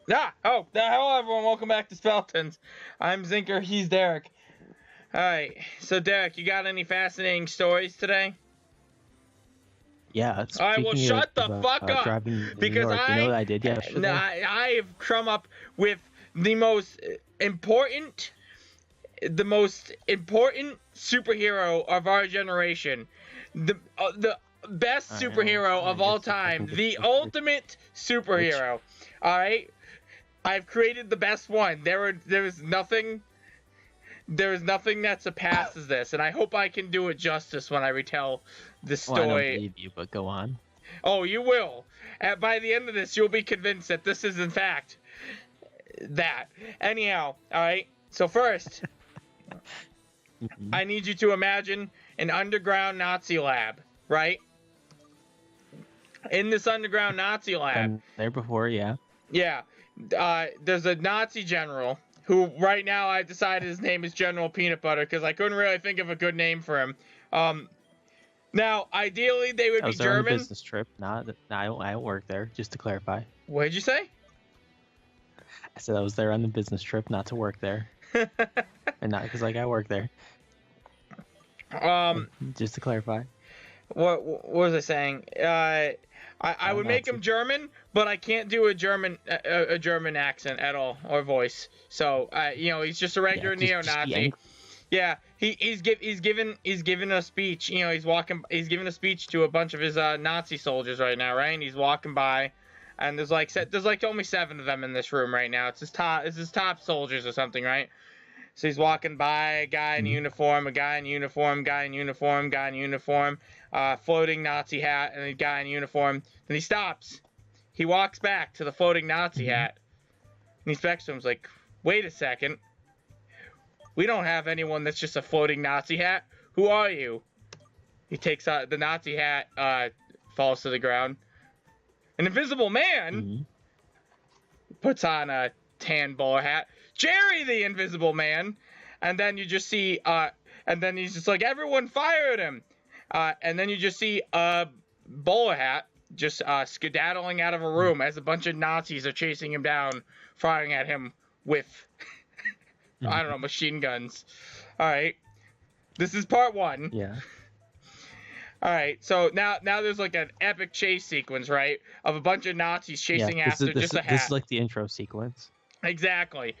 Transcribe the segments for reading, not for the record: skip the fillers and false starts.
Hello everyone, welcome back to Speletons. I'm Zinker, he's Derek. Alright, so Derek, you got any fascinating stories today? Yeah, Alright, well shut the fuck up! driving to New Because York. You know what I did yesterday? I have come up with the most important superhero of our generation. The best superhero of all time. The ultimate superhero. Alright? I've created the best one. There's nothing that surpasses this, and I hope I can do it justice when I retell the story. Well, I don't believe you, but go on. Oh, you will. By the end of this, you'll be convinced that this is in fact that. Anyhow, alright? So first, I need you to imagine an underground Nazi lab, right? In this underground Nazi lab. Been there before, yeah. Yeah. There's a Nazi general who right now I've decided his name is General Peanut Butter because I couldn't really think of a good name for him. Now, ideally, they would be German. On a business trip. I don't work there, just to clarify. What did you say? I said I was there on the business trip, not to work there. And not because, I work there. Just to clarify. What was I saying? I would make him German, but I can't do a German accent at all or voice. So he's just a regular neo-Nazi. Yeah, he's giving a speech. He's giving a speech to a bunch of his Nazi soldiers right now, right? And he's walking by, and there's only 7 of them in this room right now. It's his top soldiers or something, right? So he's walking by, a guy in uniform, a guy in uniform, guy in uniform, guy in uniform, floating Nazi hat, and a guy in uniform. Then he stops. He walks back to the floating Nazi hat. And he speaks to him, he's like, wait a second. We don't have anyone that's just a floating Nazi hat. Who are you? He takes out the Nazi hat, falls to the ground. An invisible man puts on a tan bowler hat. Jerry the Invisible Man. And then you just see, and then he's just like, everyone fired him. And then you just see a bowler hat just skedaddling out of a room as a bunch of Nazis are chasing him down, firing at him with, I don't know, machine guns. All right. This is part 1. Yeah. All right. So now there's like an epic chase sequence, right, of a bunch of Nazis chasing after just a hat. This is like the intro sequence. Exactly.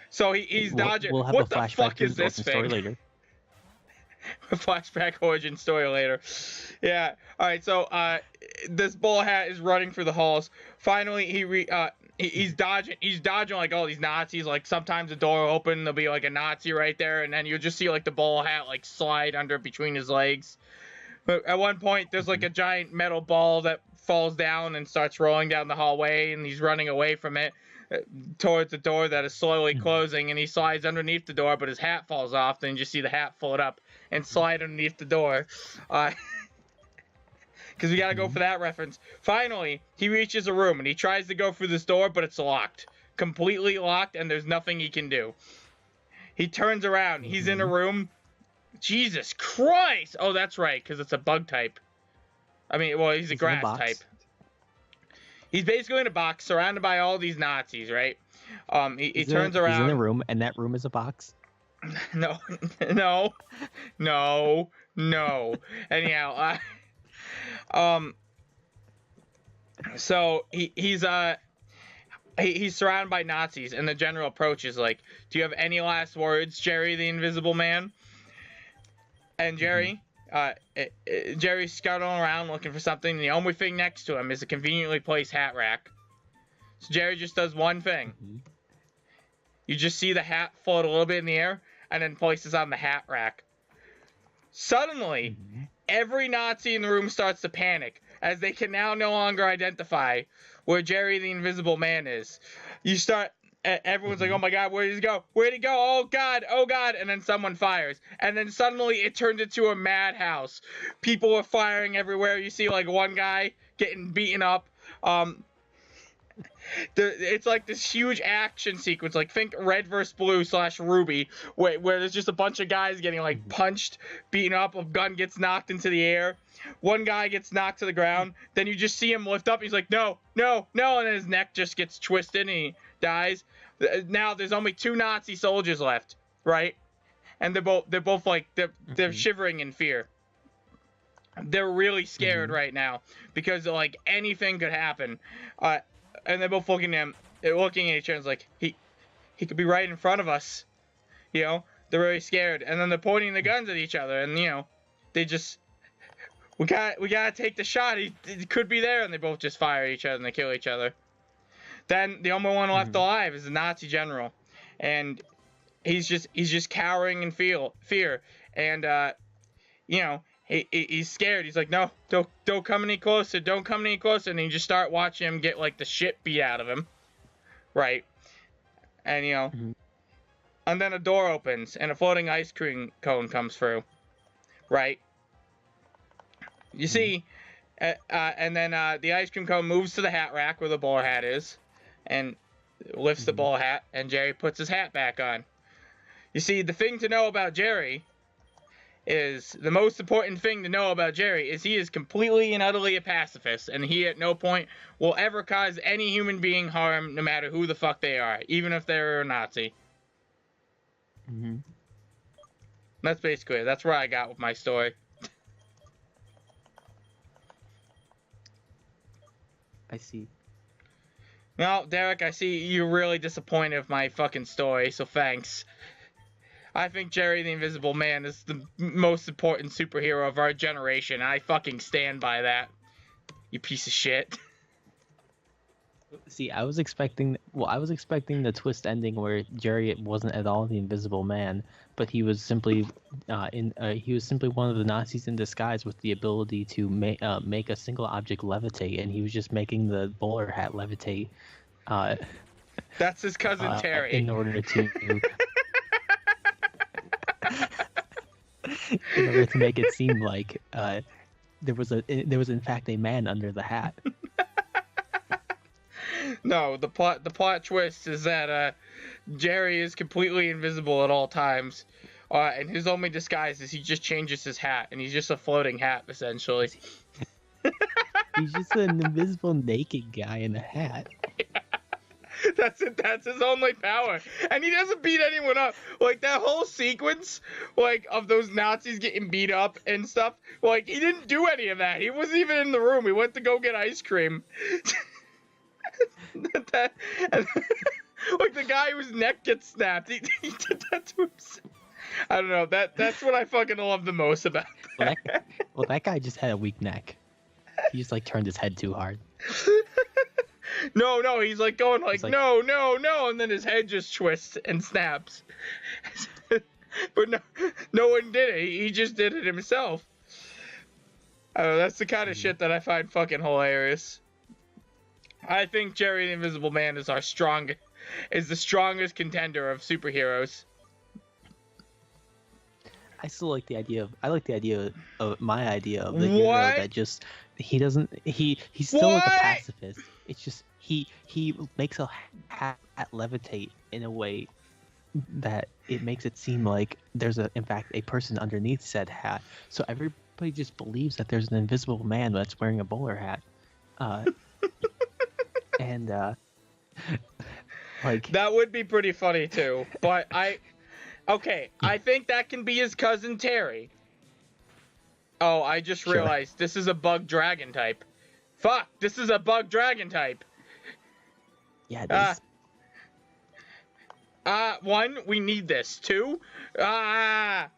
So he's dodging. We'll have what a the flashback fuck to is this thing? Story later. A flashback origin story later. Yeah. All right. So this bull hat is running through the halls. Finally, he's dodging. He's dodging like all these Nazis. Like sometimes the door will open, there'll be like a Nazi right there, and then you'll just see like the bull hat like slide under between his legs. But at one point, there's like a giant metal ball that falls down and starts rolling down the hallway, and he's running away from it towards the door that is slowly closing, and he slides underneath the door, but his hat falls off. Then you just see the hat float up and slide underneath the door. Because we gotta go for that reference. Finally, he reaches a room, and he tries to go through this door, but it's locked. Completely locked, and there's nothing he can do. He turns around. He's in a room. Jesus Christ! Oh, that's right, because it's a bug type. I mean, well, he's a grass type. He's basically in a box, surrounded by all these Nazis, right? He turns around. He's in a room, and that room is a box? No. Anyhow, so he's surrounded by Nazis, and the general approach is like, do you have any last words, Jerry the Invisible Man? And Jerry's scuttling around looking for something, and the only thing next to him is a conveniently placed hat rack. So Jerry just does one thing. You just see the hat float a little bit in the air, and then places on the hat rack. Suddenly, every Nazi in the room starts to panic, as they can now no longer identify where Jerry the Invisible Man is. Everyone's like, oh my god, where did he go? Where'd he go? Oh god, oh god. And then someone fires. And then suddenly it turns into a madhouse. People are firing everywhere. You see like one guy getting beaten up. It's like this huge action sequence, like think Red vs. Blue / Ruby, where there's just a bunch of guys getting like punched, beaten up, a gun gets knocked into the air, one guy gets knocked to the ground, then you just see him lift up, he's like, no, no, no, and then his neck just gets twisted and he dies. Now there's only 2 Nazi soldiers left, right? And they're both like, they're shivering in fear. They're really scared right now because like anything could happen. And they're both looking at each other, and it's like, he could be right in front of us. You know, they're really scared, and then they're pointing the guns at each other, and you know, they just, we gotta take the shot. He could be there, and they both just fire at each other and they kill each other. Then the only one left alive is the Nazi general, and he's just cowering in fear, and you know. He's scared. He's like, no, don't come any closer. Don't come any closer. And you just start watching him get like the shit beat out of him, right? And you know, and then a door opens and a floating ice cream cone comes through, right? You see, and then the ice cream cone moves to the hat rack where the bowler hat is, and lifts the bowler hat, and Jerry puts his hat back on. You see, the thing to know about Jerry is the most important thing to know about Jerry is he is completely and utterly a pacifist, and he at no point will ever cause any human being harm, no matter who the fuck they are, even if they're a Nazi. That's basically it. That's where I got with my story. I see. Well, Derek, I see you're really disappointed with my fucking story, so thanks. I think Jerry the Invisible Man is the most important superhero of our generation. I fucking stand by that. You piece of shit. See, I was expecting the twist ending where Jerry wasn't at all the Invisible Man, but he was simply one of the Nazis in disguise with the ability to make a single object levitate, and he was just making the bowler hat levitate. That's his cousin Terry. In order to in order to make it seem like there was in fact a man under the hat. No, the plot twist is that Jerry is completely invisible at all times, and his only disguise is he just changes his hat, and he's just a floating hat essentially. He's just an invisible naked guy in a hat. That's it. That's his only power, and he doesn't beat anyone up. Like that whole sequence, like of those Nazis getting beat up and stuff. Like he didn't do any of that. He wasn't even in the room. He went to go get ice cream. Like the guy whose neck gets snapped, he did that to himself. I don't know. That's what I fucking love the most about that. Well, that guy just had a weak neck. He just like turned his head too hard. No, he's like going like no, and then his head just twists and snaps. But no one did it. He just did it himself. I don't know, that's the kind of shit that I find fucking hilarious. I think Jerry the Invisible Man is the strongest contender of superheroes. I still like the idea of my idea of the hero that just he's still like a pacifist. It's just he makes a hat levitate in a way that it makes it seem like there's in fact a person underneath said hat. So everybody just believes that there's an invisible man that's wearing a bowler hat. And like that would be pretty funny too. But I think that can be his cousin Terry. Oh, I just realized this is a bug dragon type. Fuck, this is a bug dragon type. Yeah, it is. 1, we need this. 2, I'm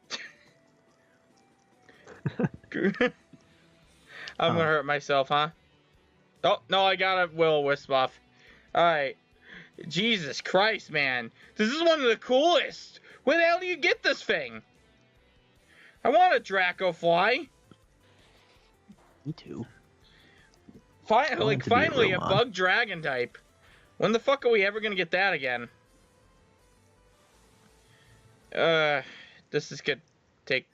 gonna hurt myself, huh? Oh, no, I got a will-o-wisp off. Alright. Jesus Christ, man. This is one of the coolest. Where the hell do you get this thing? I want a Draco fly. Me too. Finally a bug dragon type. When the fuck are we ever gonna get that again? This is good. The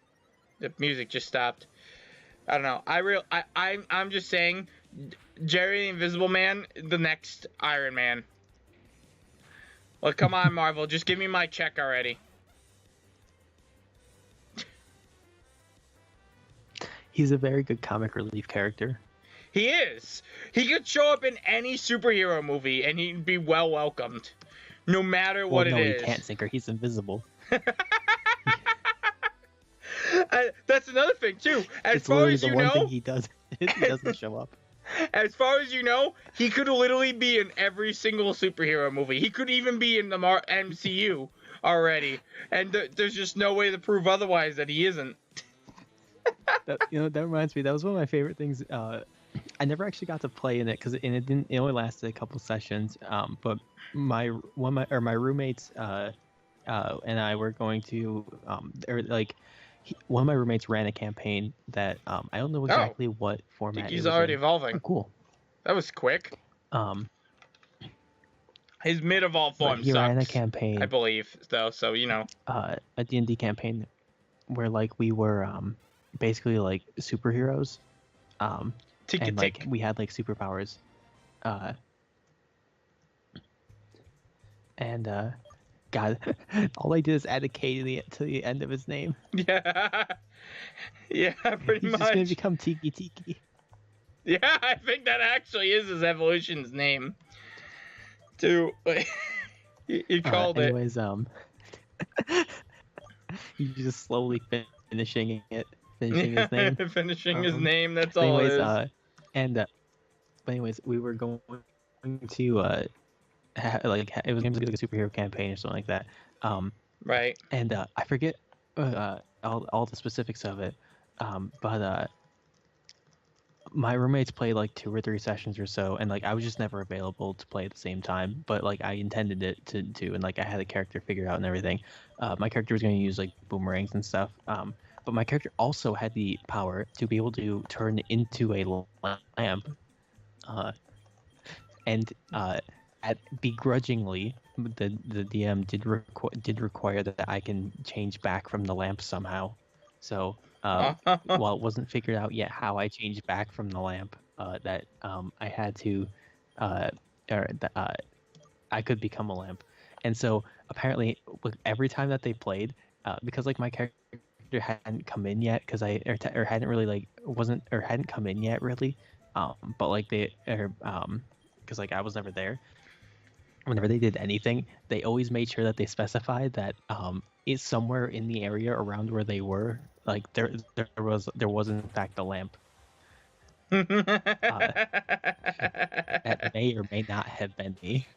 music just stopped. I don't know. I'm just saying, Jerry the Invisible Man, the next Iron Man. Well, come on, Marvel, just give me my check already. He's a very good comic relief character. He is. He could show up in any superhero movie, and he'd be well welcomed, no matter what it is. No, he can't, Zinker. He's invisible. That's another thing too. As far as you know, thing he does is he doesn't show up. As far as you know, he could literally be in every single superhero movie. He could even be in the MCU already, and there's just no way to prove otherwise that he isn't. That reminds me. That was one of my favorite things. I never actually got to play in it because it only lasted a couple sessions. But my roommates and I were going to one of my roommates ran a campaign that I don't know exactly what format. He's already evolving. Oh, cool. That was quick. His mid-evolved form he ran a campaign, I believe, though. So a D&D campaign where we were basically superheroes. And we had superpowers. God, all I did is add a K to the end of his name. Yeah. Yeah, pretty much. He's just gonna become Tiki Tiki. Yeah, I think that actually is his evolution's name. You called it. Anyways, he's just slowly finishing his name. Finishing his name, that's all it is. But anyways, we were going to it was going to be like a superhero campaign or something like that. Right. And I forget all the specifics of it. But my roommates played 2 or 3 sessions or so, and I was just never available to play at the same time. But I intended it to, and I had a character figured out and everything. My character was going to use boomerangs and stuff. But my character also had the power to be able to turn into a lamp. Begrudgingly, the DM did require that I can change back from the lamp somehow. So while it wasn't figured out yet how I changed back from the lamp, I had to, I could become a lamp. And so apparently, every time that they played, because my character hadn't come in yet, because hadn't really hadn't come in yet really, but because I was never there. Whenever they did anything, they always made sure that they specified that it's somewhere in the area around where they were. There was in fact a lamp. That may or may not have been me.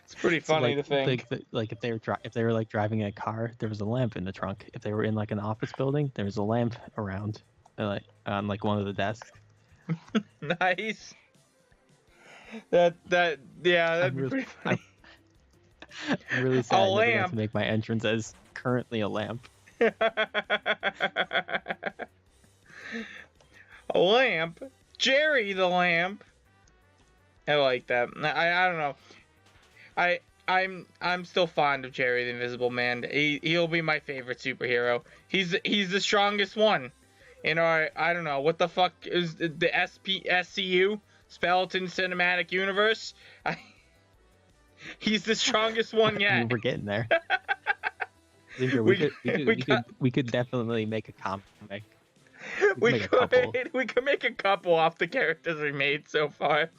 It's pretty funny to think. If they were driving a car, there was a lamp in the trunk. If they were in an office building, there was a lamp around, on one of the desks. Nice. That'd be pretty funny. I'm really sad I never got to make my entrance as currently a lamp. A lamp? Jerry the lamp. I like that. I don't know. I'm still fond of Jerry the Invisible Man. He'll be my favorite superhero. He's the strongest one in our, I don't know, what the fuck is the SCU? Speletons Cinematic Universe. He's the strongest one yet. We're getting there. We could definitely make a comic. We could make a couple off the characters we made so far.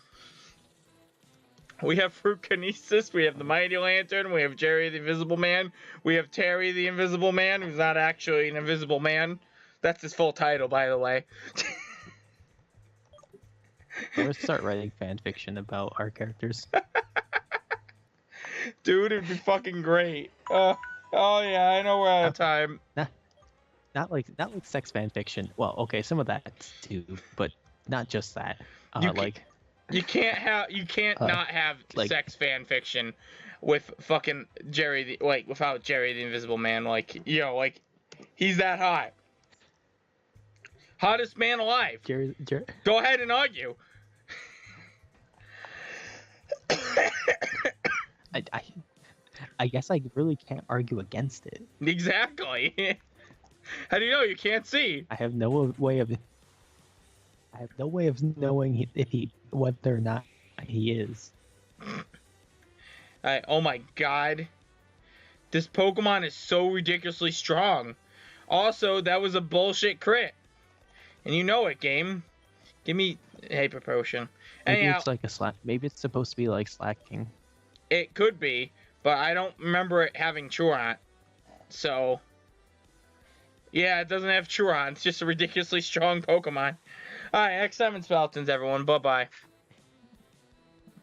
We have Fruit Kinesis, we have the Mighty Lantern, we have Jerry the Invisible Man, we have Terry the Invisible Man, who's not actually an invisible man. That's his full title, by the way. Let's start writing fan fiction about our characters. Dude, it'd be fucking great. Oh yeah, I know we're out of time. Not like sex fan fiction. Well, okay, some of that too, but not just that. You can't not have sex fan fiction with fucking Jerry without Jerry the Invisible Man. He's that hot. Hottest man alive. Jerry. Go ahead and argue. I guess I really can't argue against it. Exactly. How do you know? You can't see. I have no way of knowing whether or not he is. Oh my god. This Pokemon is so ridiculously strong. Also, that was a bullshit crit. And you know it, game. Give me Hyper Potion. Maybe it's like a slack. Maybe it's supposed to be like slacking. It could be, but I don't remember it having Truant. So, yeah, it doesn't have Truant. It's just a ridiculously strong Pokemon. Alright, X7 Speletons, everyone. Bye-bye.